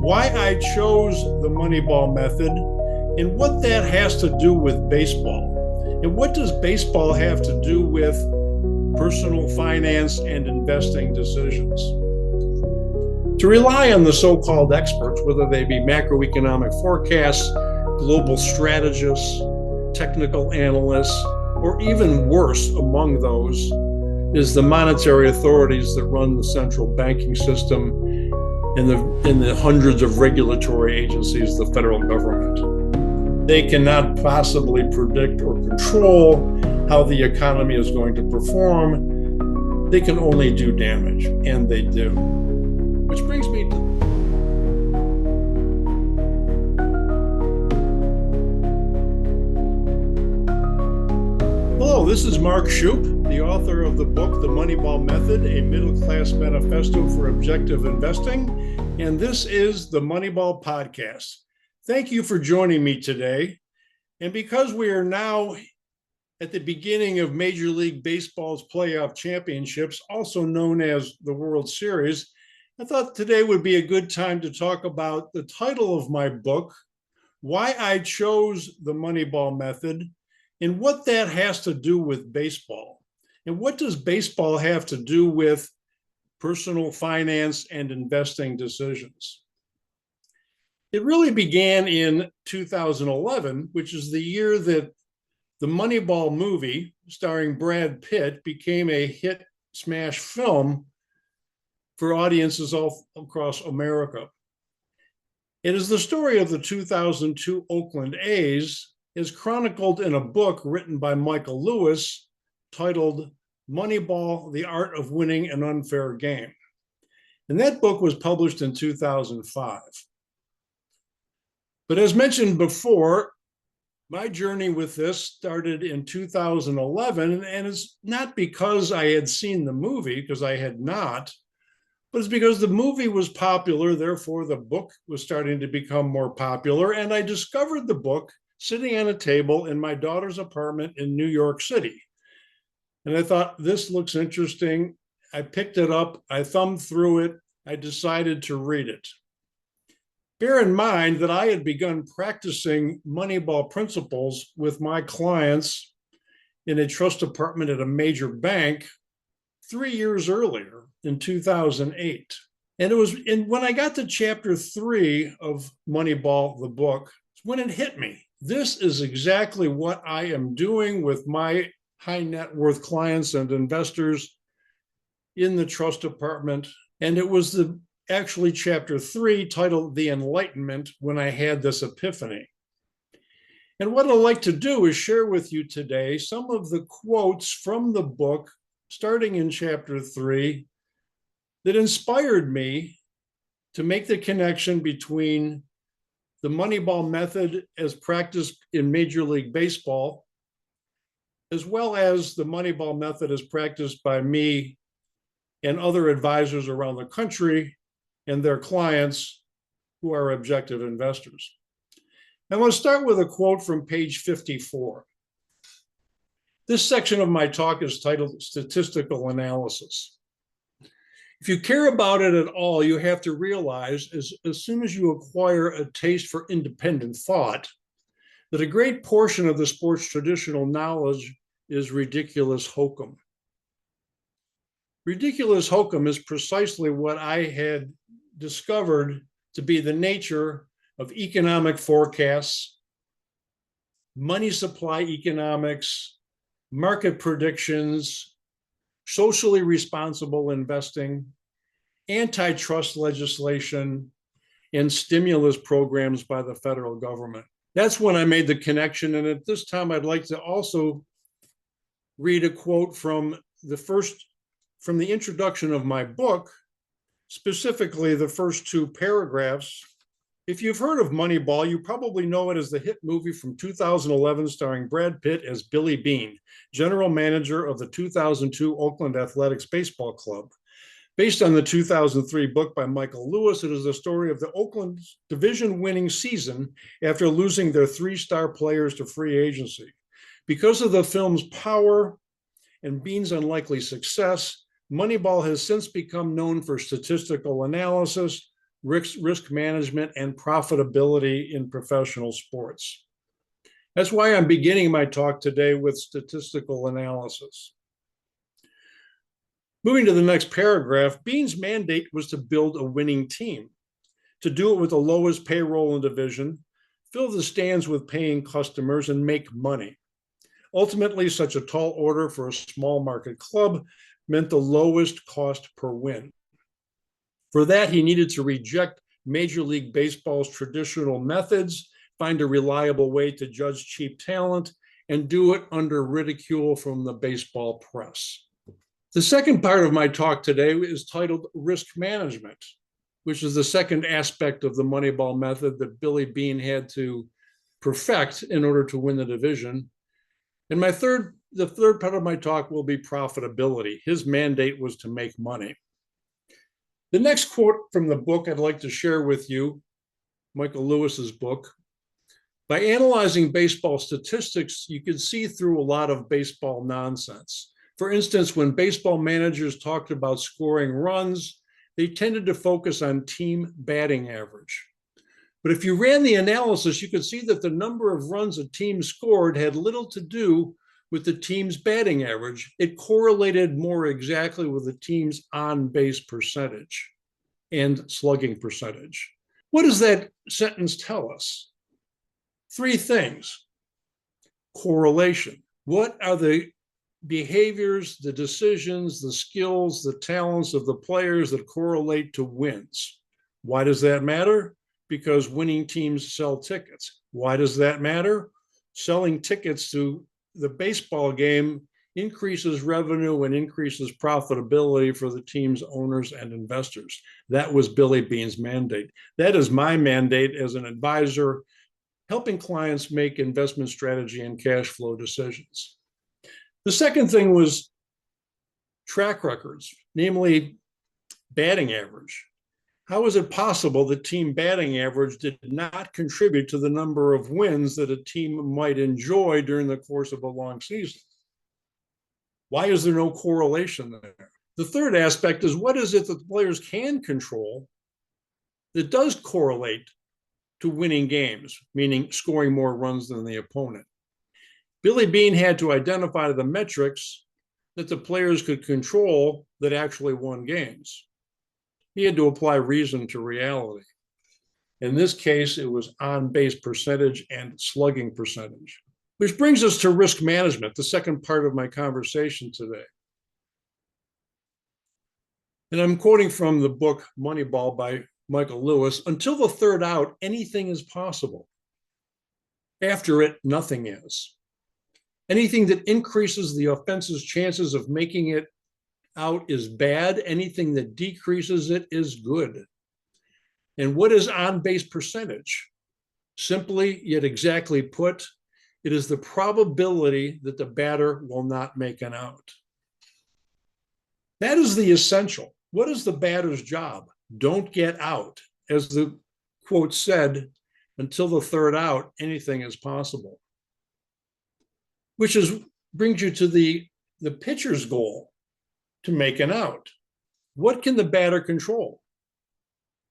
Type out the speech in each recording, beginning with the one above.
why I chose the Moneyball method, and what that has to do with baseball. And what does baseball have to do with personal finance and investing decisions? To rely on the so-called experts, whether they be macroeconomic forecasts, global strategists, technical analysts, or even worse among those, is the monetary authorities that run the central banking system and the hundreds of regulatory agencies of the federal government. They cannot possibly predict or control how the economy is going to perform. They can only do damage, and they do. Which brings me to Hello, this is Mark Shupe, the author of the book, The Moneyball Method, a Middle-Class Manifesto for Objective Investing, and this is the Moneyball Podcast. Thank you for joining me today. And because we are now at the beginning of Major League Baseball's playoff championships, also known as the World Series, I thought today would be a good time to talk about the title of my book, Why I Chose the Moneyball Method, and what that has to do with baseball. And what does baseball have to do with personal finance and investing decisions? It really began in 2011, which is the year that the Moneyball movie starring Brad Pitt became a hit smash film for audiences all across America. It is the story of the 2002 Oakland A's, is chronicled in a book written by Michael Lewis titled Moneyball, The Art of Winning an Unfair Game. And that book was published in 2005. But as mentioned before, my journey with this started in 2011, and it's not because I had seen the movie, because I had not, but it's because the movie was popular, therefore the book was starting to become more popular, and I discovered the book sitting on a table in my daughter's apartment in New York City. And I thought, this looks interesting. I picked it up, I thumbed through it, I decided to read it. Bear in mind that I had begun practicing Moneyball principles with my clients in a trust department at a major bank 3 years earlier in 2008. And it was when I got to chapter 3 of Moneyball, the book, when it hit me. This is exactly what I am doing with my high net worth clients and investors in the trust department. And it was actually chapter 3 titled The Enlightenment when I had this epiphany. And what I'd like to do is share with you today some of the quotes from the book, starting in chapter 3, that inspired me to make the connection between the Moneyball method as practiced in Major League Baseball, as well as the Moneyball method as practiced by me and other advisors around the country and their clients who are objective investors. I want to start with a quote from page 54. This section of my talk is titled Statistical Analysis. If you care about it at all, you have to realize as soon as you acquire a taste for independent thought, that a great portion of the sport's traditional knowledge is ridiculous hokum. Ridiculous hokum is precisely what I had discovered to be the nature of economic forecasts, money supply economics, market predictions, socially responsible investing, antitrust legislation, and stimulus programs by the federal government. That's when I made the connection. And at this time, I'd like to also read a quote from the introduction of my book, specifically the first 2 paragraphs. If you've heard of Moneyball, you probably know it as the hit movie from 2011 starring Brad Pitt as Billy Beane, general manager of the 2002 Oakland Athletics baseball club. Based on the 2003 book by Michael Lewis, it is the story of the Oakland's division-winning season after losing their 3-star players to free agency. Because of the film's power and Beane's unlikely success, Moneyball has since become known for statistical analysis, risk management, and profitability in professional sports. That's why I'm beginning my talk today with statistical analysis. Moving to the next paragraph, Beane's mandate was to build a winning team, to do it with the lowest payroll in division, fill the stands with paying customers, and make money. Ultimately, such a tall order for a small market club meant the lowest cost per win. For that, he needed to reject Major League Baseball's traditional methods, find a reliable way to judge cheap talent, and do it under ridicule from the baseball press. The second part of my talk today is titled Risk Management, which is the second aspect of the Moneyball method that Billy Beane had to perfect in order to win the division. And the third part of my talk will be profitability. His mandate was to make money. The next quote from the book I'd like to share with you, Michael Lewis's book. By analyzing baseball statistics, you can see through a lot of baseball nonsense. For instance, when baseball managers talked about scoring runs, they tended to focus on team batting average. But if you ran the analysis, you could see that the number of runs a team scored had little to do with the team's batting average. It correlated more exactly with the team's on-base percentage and slugging percentage. What does that sentence tell us? Three things. Correlation. What are the behaviors, the decisions, the skills, the talents of the players that correlate to wins? Why does that matter? Because winning teams sell tickets. Why does that matter? Selling tickets to the baseball game increases revenue and increases profitability for the team's owners and investors. That was Billy Beane's mandate. That is my mandate as an advisor, helping clients make investment strategy and cash flow decisions. The second thing was track records, namely batting average. How is it possible that team batting average did not contribute to the number of wins that a team might enjoy during the course of a long season? Why is there no correlation there? The third aspect is, what is it that the players can control that does correlate to winning games, meaning scoring more runs than the opponent? Billy Beane had to identify the metrics that the players could control that actually won games. He had to apply reason to reality. In this case, it was on-base percentage and slugging percentage. Which brings us to risk management, the second part of my conversation today. And I'm quoting from the book Moneyball by Michael Lewis. Until the third out, anything is possible. After it, nothing is. Anything that increases the offense's chances of making it out is bad. Anything that decreases it is good. And what is on-base percentage? Simply yet exactly put, it is the probability that the batter will not make an out. That is the essential. What is the batter's job? Don't get out. As the quote said, until the third out, anything is possible. Which brings you to the pitcher's goal, to make an out. What can the batter control?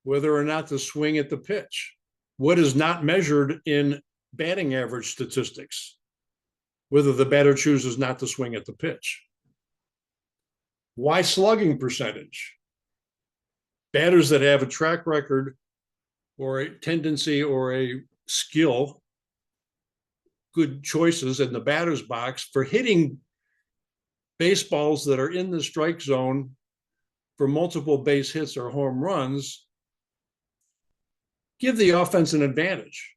Whether or not to swing at the pitch. What is not measured in batting average statistics? Whether the batter chooses not to swing at the pitch. Why slugging percentage? Batters that have a track record or a tendency or a skill, good choices in the batter's box for hitting baseballs that are in the strike zone for multiple base hits or home runs, give the offense an advantage.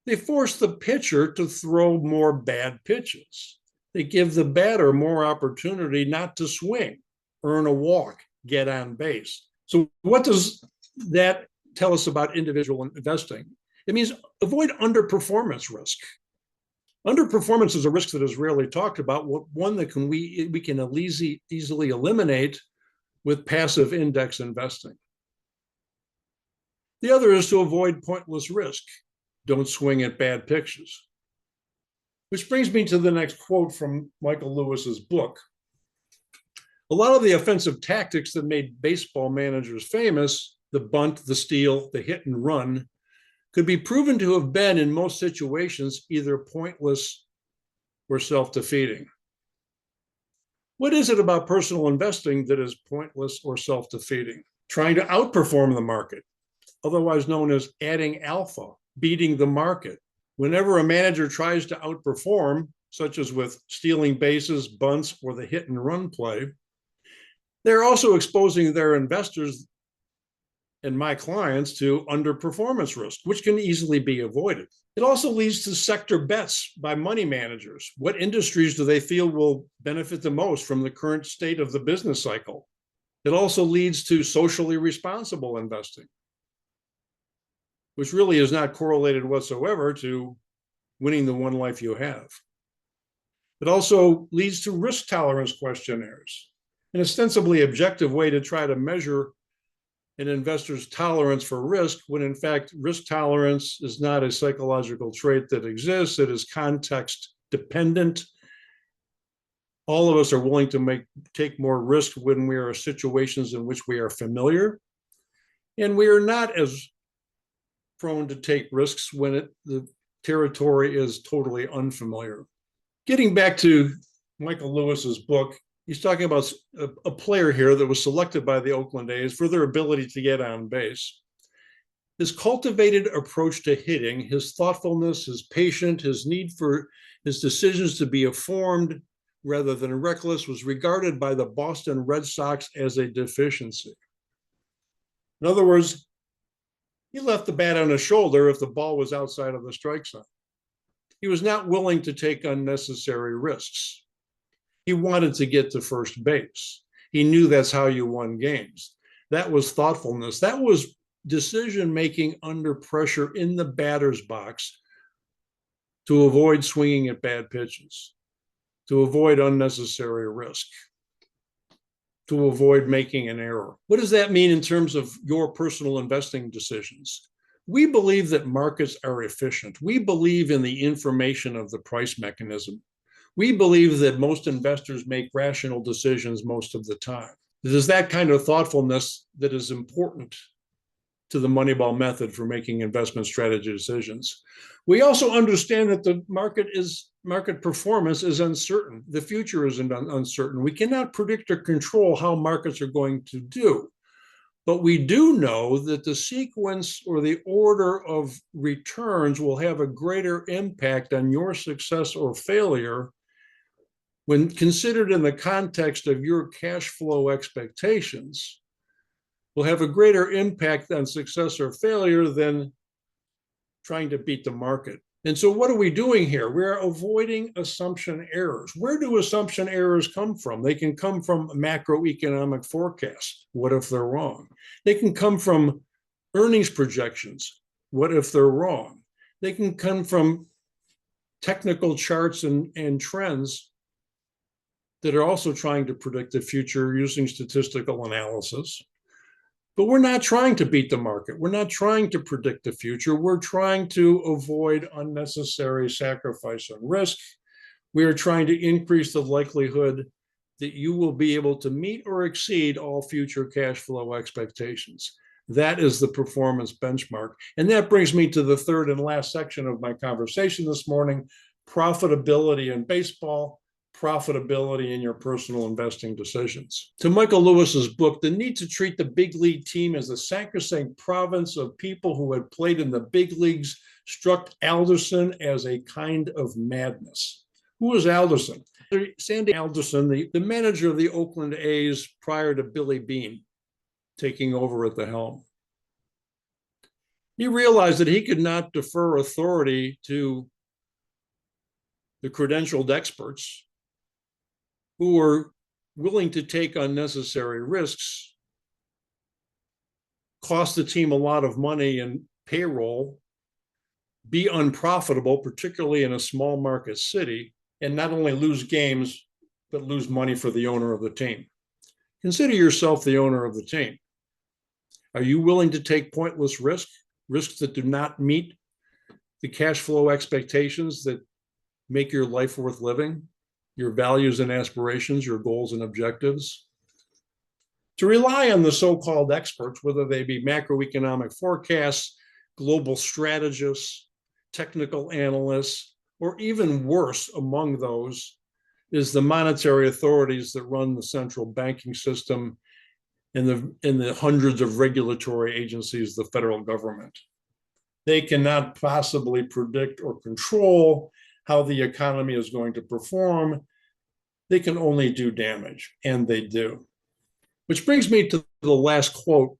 They force the pitcher to throw more bad pitches. They give the batter more opportunity not to swing, earn a walk, get on base. So what does that tell us about individual investing? It means avoid underperformance risk. Underperformance is a risk that is rarely talked about, one that we can easily eliminate with passive index investing. The other is to avoid pointless risk. Don't swing at bad pitches. Which brings me to the next quote from Michael Lewis's book. A lot of the offensive tactics that made baseball managers famous the bunt, the steal, the hit and run could be proven to have been, in most situations, either pointless or self-defeating. What is it about personal investing that is pointless or self-defeating? Trying to outperform the market, otherwise known as adding alpha, beating the market. Whenever a manager tries to outperform, such as with stealing bases, bunts, or the hit and run play, they're also exposing their investors and my clients to underperformance risk, which can easily be avoided. It also leads to sector bets by money managers. What industries do they feel will benefit the most from the current state of the business cycle? It also leads to socially responsible investing, which really is not correlated whatsoever to winning the one life you have. It also leads to risk tolerance questionnaires, an ostensibly objective way to try to measure an investor's tolerance for risk, when in fact risk tolerance is not a psychological trait that exists. It is context dependent. All of us are willing to take more risk when we are in situations in which we are familiar, and we are not as prone to take risks when the territory is totally unfamiliar. Getting back to Michael Lewis's book, he's talking about a player here that was selected by the Oakland A's for their ability to get on base. His cultivated approach to hitting, his thoughtfulness, his patience, his need for his decisions to be informed rather than reckless was regarded by the Boston Red Sox as a deficiency. In other words, he left the bat on his shoulder if the ball was outside of the strike zone. He was not willing to take unnecessary risks. He wanted to get to first base. He knew that's how you won games. That was thoughtfulness. That was decision-making under pressure in the batter's box to avoid swinging at bad pitches, to avoid unnecessary risk, to avoid making an error. What does that mean in terms of your personal investing decisions? We believe that markets are efficient. We believe in the information of the price mechanism. We believe that most investors make rational decisions most of the time. It is that kind of thoughtfulness that is important to the Moneyball method for making investment strategy decisions. We also understand that the market performance is uncertain. The future is uncertain. We cannot predict or control how markets are going to do. But we do know that the sequence or the order of returns will have a greater impact on your success or failure when considered in the context of your cash flow expectations, will have a greater impact on success or failure than trying to beat the market. And so what are we doing here? We're avoiding assumption errors. Where do assumption errors come from? They can come from macroeconomic forecasts. What if they're wrong? They can come from earnings projections. What if they're wrong? They can come from technical charts and trends that are also trying to predict the future using statistical analysis. But we're not trying to beat the market. We're not trying to predict the future. We're trying to avoid unnecessary sacrifice and risk. We are trying to increase the likelihood that you will be able to meet or exceed all future cash flow expectations. That is the performance benchmark. And that brings me to the third and last section of my conversation this morning: profitability in baseball, profitability in your personal investing decisions. To Michael Lewis's book, the need to treat the big league team as the sacrosanct province of people who had played in the big leagues struck Alderson as a kind of madness. Who was Alderson? Sandy Alderson, the manager of the Oakland A's prior to Billy Beane taking over at the helm. He realized that he could not defer authority to the credentialed experts who were willing to take unnecessary risks, cost the team a lot of money in payroll, be unprofitable, particularly in a small market city, and not only lose games, but lose money for the owner of the team. Consider yourself the owner of the team. Are you willing to take pointless risks that do not meet the cash flow expectations that make your life worth living? Your values and aspirations, your goals and objectives? to rely on the so-called experts, whether they be macroeconomic forecasts, global strategists, technical analysts, or even worse among those is the monetary authorities that run the central banking system and the hundreds of regulatory agencies, the federal government. They cannot possibly predict or control how the economy is going to perform. They can only do damage, and they do. Which brings me to the last quote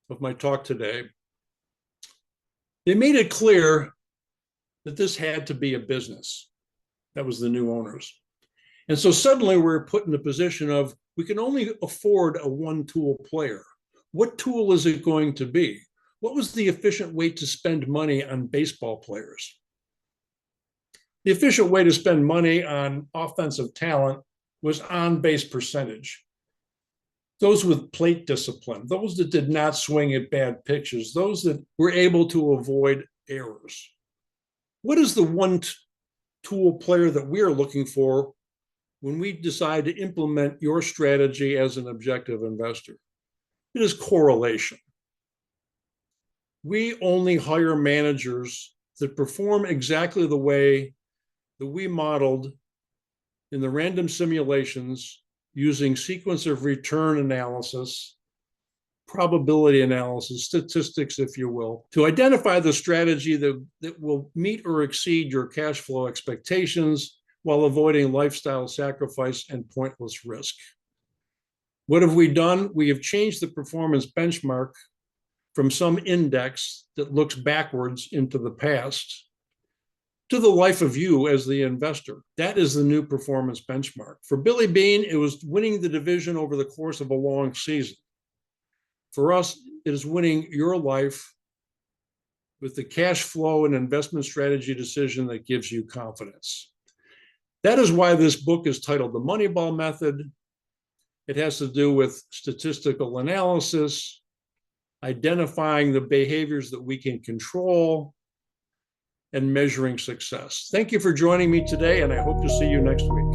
of my talk today. They made it clear that this had to be a business. That was the new owners. And so suddenly we're put in the position of, we can only afford a one-tool player. What tool is it going to be? What was the efficient way to spend money on baseball players? The efficient way to spend money on offensive talent was on-base percentage. Those with plate discipline, those that did not swing at bad pitches, those that were able to avoid errors. What is the one tool player that we are looking for when we decide to implement your strategy as an objective investor? It is correlation. We only hire managers that perform exactly the way that we modeled in the random simulations using sequence of return analysis, probability analysis, statistics, if you will, to identify the strategy that will meet or exceed your cash flow expectations while avoiding lifestyle sacrifice and pointless risk. What have we done? We have changed the performance benchmark from some index that looks backwards into the past to the life of you as the investor. That is the new performance benchmark. For Billy Beane, it was winning the division over the course of a long season. For us, it is winning your life with the cash flow and investment strategy decision that gives you confidence. That is why this book is titled The Moneyball Method. It has to do with statistical analysis, identifying the behaviors that we can control, and measuring success. Thank you for joining me today, and I hope to see you next week.